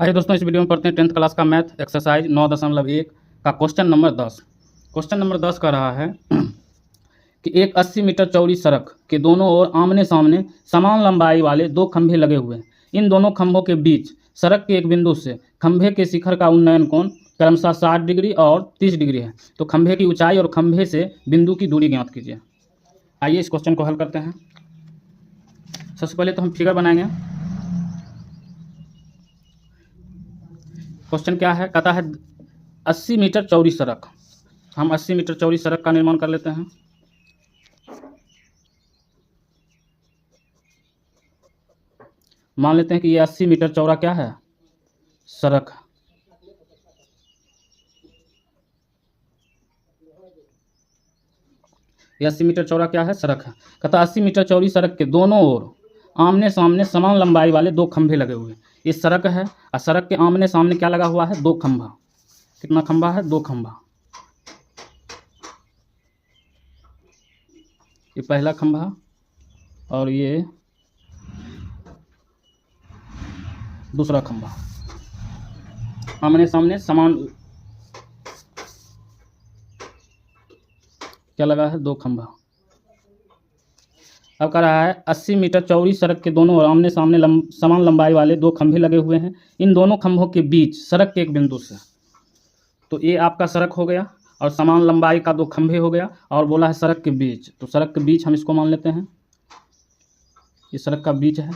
आइए दोस्तों, इस वीडियो में पढ़ते हैं 10th क्लास का मैथ एक्सरसाइज 9.1 का क्वेश्चन नंबर 10। क्वेश्चन नंबर 10 का रहा है कि एक 80 मीटर चौड़ी सड़क के दोनों ओर आमने सामने समान लंबाई वाले दो खंभे लगे हुए हैं। इन दोनों खंभों के बीच सड़क के एक बिंदु से खंभे के शिखर का उन्नयन कोण क्रमशः 60 डिग्री और 30 डिग्री है। तो खंभे की ऊंचाई और खंभे से बिंदु की दूरी ज्ञात कीजिए। आइए इस क्वेश्चन को हल करते हैं। सबसे पहले तो हम फिगर बनाएंगे। क्वेश्चन क्या है, कहता है 80 मीटर चौड़ी सड़क। हम 80 मीटर चौड़ी सड़क का निर्माण कर लेते हैं। मान लेते हैं कि ये 80 मीटर चौड़ा क्या है, सड़क। ये 80 मीटर चौड़ा क्या है, सड़क है। कहता है 80 मीटर चौड़ी सड़क के दोनों ओर आमने सामने समान लंबाई वाले दो खंभे लगे हुए हैं। ये सड़क है और सड़क के आमने सामने क्या लगा हुआ है, दो खंभा। कितना खंभा है, दो खंभा। ये पहला खंभा और ये दूसरा खंभा, आमने सामने समान क्या लगा है, दो खंभा। अब कह रहा है 80 मीटर चौड़ी सड़क के दोनों ओर आमने सामने समान लंबाई वाले दो खंभे लगे हुए हैं। इन दोनों खंभों के बीच सड़क के एक बिंदु से, तो ये आपका सड़क हो गया और समान लंबाई का दो खंभे हो गया, और बोला है सड़क के बीच, तो सड़क के बीच हम इसको मान लेते हैं, ये सड़क का बीच है।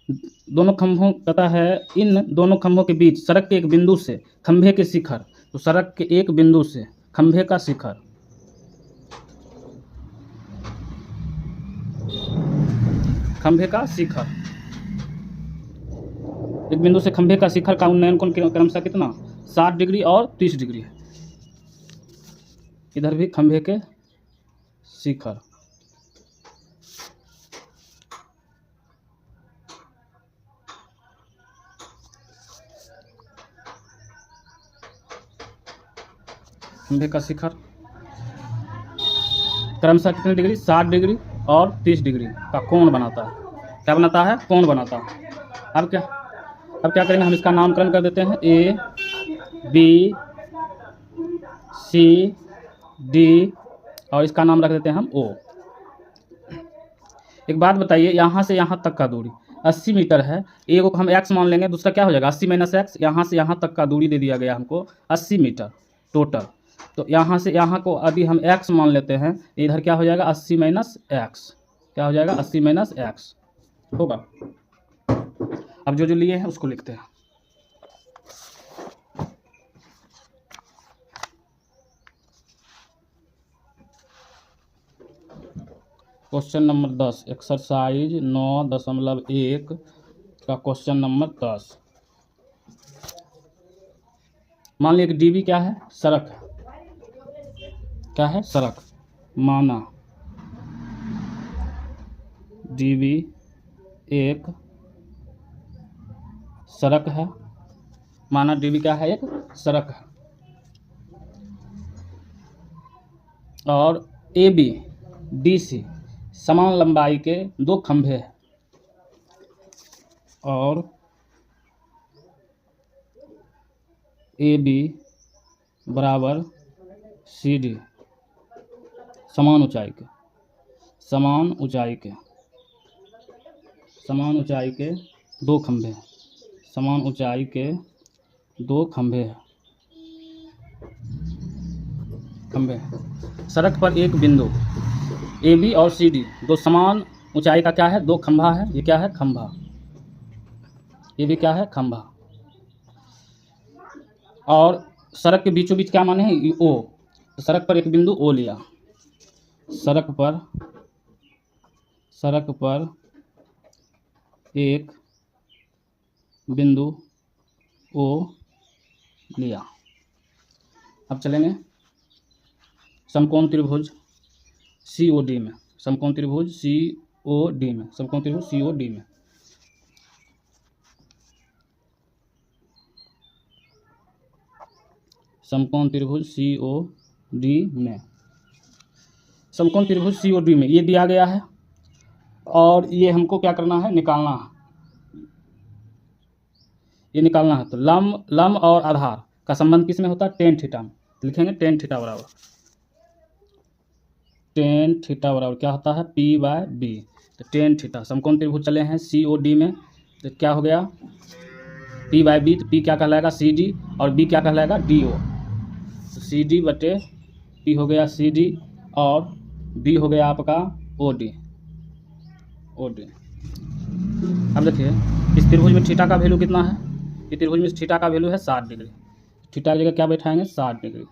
दोनों खंभों कहता है इन दोनों खंभों के बीच सड़क के एक बिंदु से खंभे के शिखर, तो सड़क के एक बिंदु से खंभे का शिखर, खंभे का शिखर, एक बिंदु से खंभे का शिखर का उन्नयन कोण क्रमशः कितना, 60 डिग्री और 30 डिग्री है। इधर भी खंभे के शिखर, खंभे का शिखर क्रमशः कितने डिग्री, 60 डिग्री और 30 डिग्री का कोण बनाता है। क्या बनाता है, कोण बनाता है। अब क्या करेंगे, हम इसका नामकरण कर देते हैं ए बी सी डी, और इसका नाम रख देते हैं हम ओ। एक बात बताइए, यहाँ से यहाँ तक का दूरी 80 मीटर है। एक को हम x मान लेंगे, दूसरा क्या हो जाएगा 80 माइनस एक्स। यहाँ से यहाँ तक का दूरी दे दिया गया हमको 80 मीटर टोटल। तो यहाँ से यहाँ को यदि हम x मान लेते हैं, इधर क्या हो जाएगा 80 माइनस एक्स। क्या हो जाएगा 80 माइनस एक्स होगा। अब जो लिए हैं उसको लिखते हैं। क्वेश्चन नंबर 10 एक्सरसाइज 9.1 का क्वेश्चन नंबर 10। मान लिया कि डीबी क्या है, सड़क है। क्या है, सड़क। माना डीबी एक सड़क है। माना डीबी क्या है, एक सड़क है। और ए बी डी सी समान लंबाई के दो खंभे हैं। और ए बी बराबर सी डी समान ऊंचाई के दो खंभे हैं। समान ऊंचाई के दो खंभे हैं। सड़क पर एक बिंदु ए बी और सी डी दो समान ऊंचाई का क्या है, दो खंभा है। ये क्या है, खंभा। ये भी क्या है, खंभा। और सड़क के बीचों बीच क्या माने हैं, ओ। तो सड़क पर एक बिंदु ओ लिया। सड़क पर एक बिंदु ओ लिया। अब चलेंगे समकोण त्रिभुज COD में। समकोण त्रिभुज COD में। समकोण त्रिभुज COD में समकोण त्रिभुज COD में। समकोण त्रिभुज COD में ये दिया गया है और ये हमको क्या करना है, निकालना है। ये निकालना है। तो लम और आधार का संबंध किस में होता है? टेन थीटा में। लिखेंगे टेन थीटा बराबर क्या होता है? P/B। तो टेन थीटा समकोण त्रिभुज चले हैं COD में, तो क्या हो गया? P/B। तो P क्या कहलाएगा? CD, और B क्या कहलाएगा? DO। तो CD/P हो गया CD, और B हो गया आपका OD। अब देखिए इस त्रिभुज में थीटा का वैल्यू कितना है? इस त्रिभुज में थीटा का वैल्यू है 60 डिग्री। थीटा की जगह क्या बैठाएंगे? 60 डिग्री।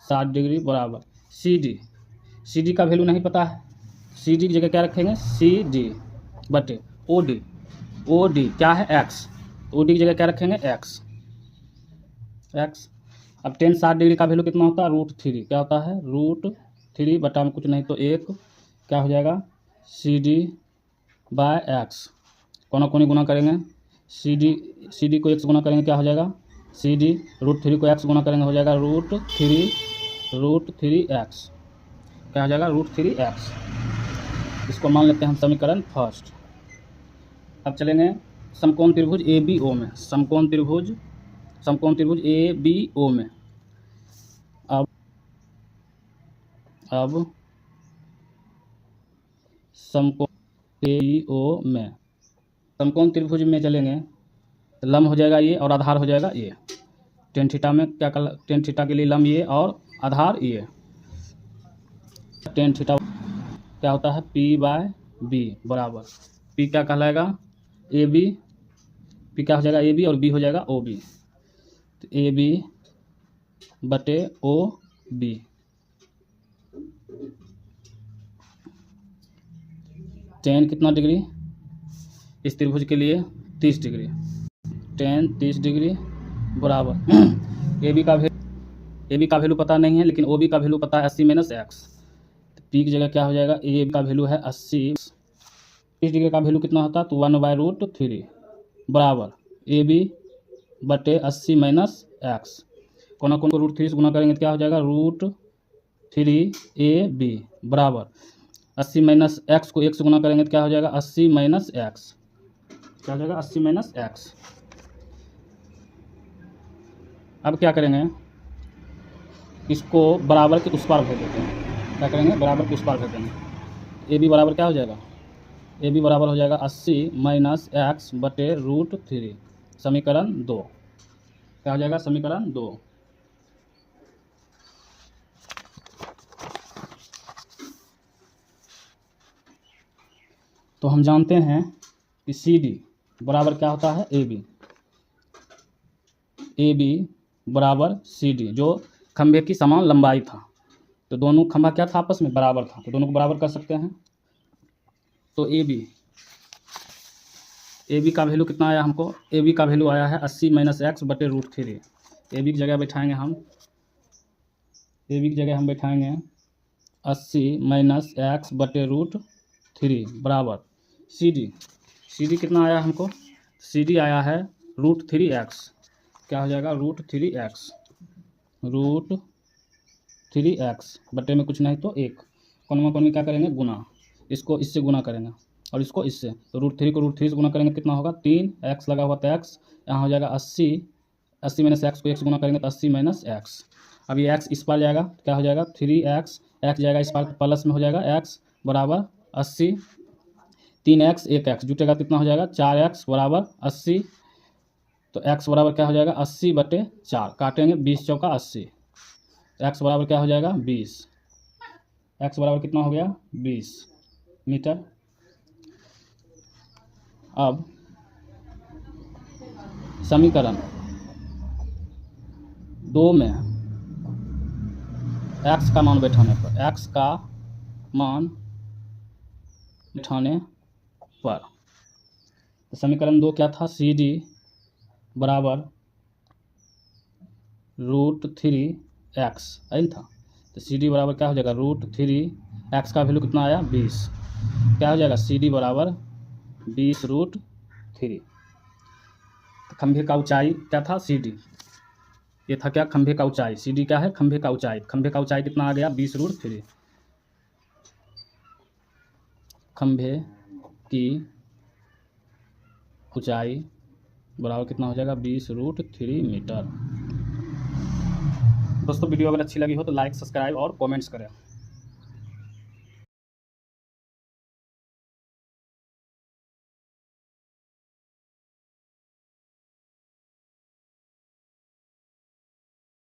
60 डिग्री बराबर CD का वैल्यू नहीं पता है, CD की जगह क्या रखेंगे? CD/OD क्या है? X। OD की जगह क्या रखेंगे? X। अब 60 डिग्री का वैल्यू कितना होता है? √3। क्या होता है? √3 बटा में कुछ नहीं तो 1, क्या हो जाएगा? CD/X। कोना कोनी गुना करेंगे, CD को x गुना करेंगे, क्या हो जाएगा? CD √3 को x गुना करेंगे, हो जाएगा √3x। क्या हो जाएगा? √3x। इसको मान लेते हैं हम समीकरण फर्स्ट। अब चलेंगे समकोण त्रिभुज ABO में। समकोण त्रिभुज ABO में। अब समकोण ABO में, समकोण त्रिभुज में चलेंगे तो लंब हो जाएगा ये और आधार हो जाएगा ये। टेन थीटा में क्या टेन थीटा के लिए लंब ये और आधार ये। टेन थीटा क्या होता है? P/B बराबर P क्या कहलाएगा? AB। P क्या हो जाएगा? AB, और B हो जाएगा OB। तो AB/OB। टेन कितना डिग्री इस त्रिभुज के लिए? 30 डिग्री। 30 डिग्री बराबर AB का वैल्यू पता नहीं है, लेकिन OB का वैल्यू पता है 80 - x। तो P की जगह क्या हो जाएगा? AB का वैल्यू है 80। 30 डिग्री का वैल्यू कितना होता है? तो 1/√3 बराबर AB/80 - x। कोना कोन को √3 से गुना करेंगे तो क्या हो जाएगा? √3AB बराबर 80 - x को 1 से गुना करेंगे तो क्या हो जाएगा? 80 - x। क्या हो जाएगा? 80 - x। अब क्या करेंगे? इसको बराबर के उस पार भेज देते हैं। क्या करेंगे? बराबर के उस पार भेज देंगे। AB बराबर क्या हो जाएगा? AB बराबर हो जाएगा 80 - x/√3। समीकरण 2। क्या हो जाएगा? समीकरण 2। तो हम जानते हैं कि CD बराबर क्या होता है? AB बराबर CD, जो खंभे की समान लंबाई था। तो दोनों खंभा क्या था? आपस में बराबर था, तो दोनों को बराबर कर सकते हैं। तो AB का वैल्यू कितना आया हमको? AB का वैल्यू आया है 80 - x/√3। AB की जगह बैठाएंगे हम, AB की जगह हम बैठाएंगे 80 - x/√3 बराबर CD कितना आया हमको? CD आया है √3x। क्या हो जाएगा? √3x बटे में कुछ नहीं तो 1। कोन में क्या करेंगे? गुना। इसको इससे गुना करेंगे और इसको इससे। तो √3 को √3 से गुना करेंगे कितना होगा? 3x लगा हुआ तो x, यहाँ हो जाएगा 80 - x को 1 से गुना करेंगे तो 80 - x। अब ये x इस पार जाएगा, क्या हो जाएगा? 3x, x जाएगा इस पार प्लस में, हो जाएगा x बराबर 80। 3x 1x जुटेगा कितना हो जाएगा? 4x बराबर 80। तो x बराबर क्या हो जाएगा? 80/4। काटेंगे 20 चौका 80। x बराबर क्या हो जाएगा? 20। x बराबर कितना हो गया? 20 मीटर। अब समीकरण 2 में x का मान बैठाने पर, तो समीकरण 2 क्या था? CD बराबर √3x आई था। तो CD बराबर क्या हो जाएगा? √3x का वैल्यू कितना आया? 20। क्या हो जाएगा? CD बराबर 20√3। तो खंभे का ऊंचाई क्या था? CD। ये था क्या? खंभे का ऊंचाई। CD क्या है? खंभे का ऊंचाई। खंभे का ऊंचाई कितना आ गया? 20√3। खंभे की ऊंचाई बराबर कितना हो जाएगा 20√3 मीटर। दोस्तों वीडियो अगर अच्छी लगी हो तो लाइक, सब्सक्राइब और कमेंट्स करें।